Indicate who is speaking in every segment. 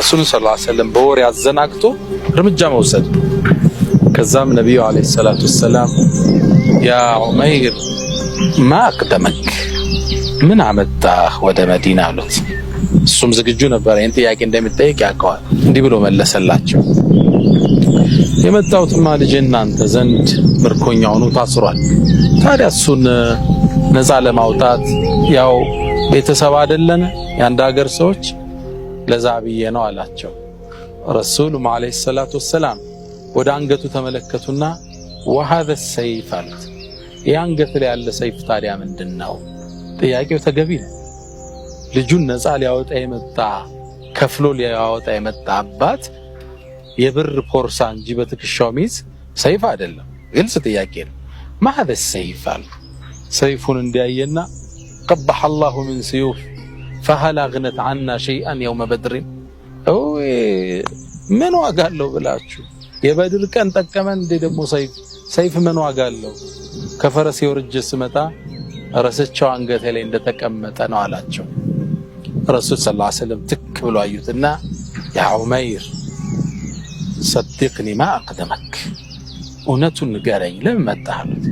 Speaker 1: ረሱል ሰለላሁ ዐለይሂ ወሰለም በወሬ አዘናግቶ እርምጃ መውሰድ። ከዛም ነብዩ አለይሂ ሰላቱ ወሰላም ያ ዑመይር ማ አቅደመክ ምን አመጣህ ወደ መዲና አሉት። እሱም ዝግጁ ነበር ይህን ጥያቄ እንደሚጠይቅ ያውቀዋል። እንዲህ ብሎ መለሰላቸው፣ የመጣሁትማ ልጄ እናንተ ዘንድ ምርኮኛ ሆኖ ታስሯል። ታዲያ እሱን ነፃ ለማውጣት ያው ቤተሰብ አይደለን የአንድ ሀገር ሰዎች ለዛ ብዬ ነው አላቸው። ረሱሉም አለይሂ ሰላቱ ወሰላም ወደ አንገቱ ተመለከቱና ወሃዘ ሰይፍ አሉት። ይህ አንገት ላይ ያለ ሰይፍ ታዲያ ምንድነው? ጥያቄው ተገቢ ነው። ልጁን ነፃ ሊያወጣ የመጣ ከፍሎ ሊያወጣ የመጣ አባት የብር ፖርሳ እንጂ በትከሻው ሚዝ ሰይፍ አይደለም። ግልጽ ጥያቄ ነው። ማሃዘ ሰይፍ አሉ። ሰይፉን እንዲያየና ቀበሐ አላሁ ምን ሲዩፍ ፈሀል አግነት ዐና ሸይአን የውመ በድሪን ምን ዋጋ አለው ብላችሁ የበድር ቀን ጠቀመን እንዴ? ደግሞ ሰይፍ ምን ዋጋ አለው? ከፈረስ የወርጀ ስመጣ ረስቸው አንገቴ ላይ እንደተቀመጠ ነው አላቸው። ረሱል ሰለላሁ ዐለይሂ ወሰለም ትክ ብሎ አዩትና ያ ዑመይር ሰድቅኒ ማ አቅደመክ እውነቱን ንገረኝ ለምን መጣህ አሉት።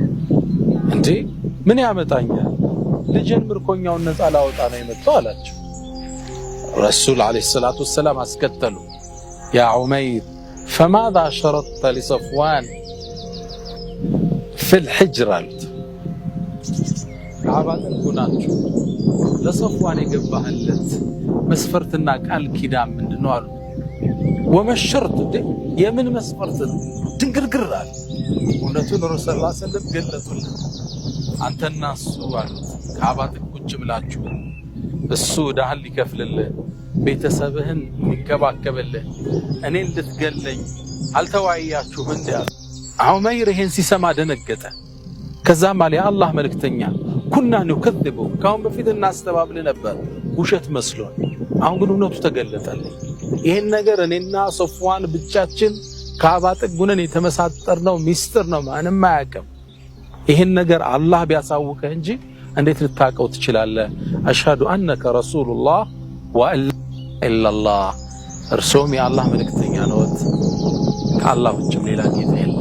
Speaker 1: እንዴ ምን ያመጣኛል? ልጅን ምርኮኛውን ነፃ ላወጣ ነው የመጣው አላቸው። ረሱል አለይሂ ሰላቱ ወሰላም አስከተሉ ያ ዑመይር ፈማዛ ሸረጥተ ሊሰፍዋን ፊል ሒጅር አሉት። ከአባጠን ሁናችሁ ለሰፍዋን የገባህለት መስፈርትና ቃል ኪዳን ምንድነው አሉ። ወመሸርት የምን መስፈርት ነው? ድንግርግር አለ። እውነቱን ረሱል ሰለላሁ ዐለይሂ ወሰለም ገለጡለት። አንተና እሱ አሉት ከአባጠን ቁጭ ብላችሁ እሱ ዕዳህን ሊከፍልልህ ቤተሰብህን ሊንከባከብልህ እኔን ልትገለኝ አልተወያያችሁም እንዴ አሉ። ዑመይር ይሄን ሲሰማ ደነገጠ። ከዛም አለ የአላህ መልእክተኛ ኩና ንከذቡ ካሁን በፊት እናስተባብል ነበር ውሸት መስሎን፣ አሁን ግን እውነቱ ተገለጠልኝ። ይሄን ነገር እኔና ሶፍዋን ብቻችን ከአባ ጥጉነን የተመሳጠርነው ሚስጥር ነው፣ ማንም አያውቅም። ይሄን ነገር አላህ ቢያሳውቅህ እንጂ እንዴት ልታውቀው ትችላለህ? አሽሀዱ አነከ ረሱሉላህ ወአላ ኢላላህ እርሶም የአላህ መልእክተኛ ነዎት፣ ከአላህ ውጭም ሌላ ጌታ የለም።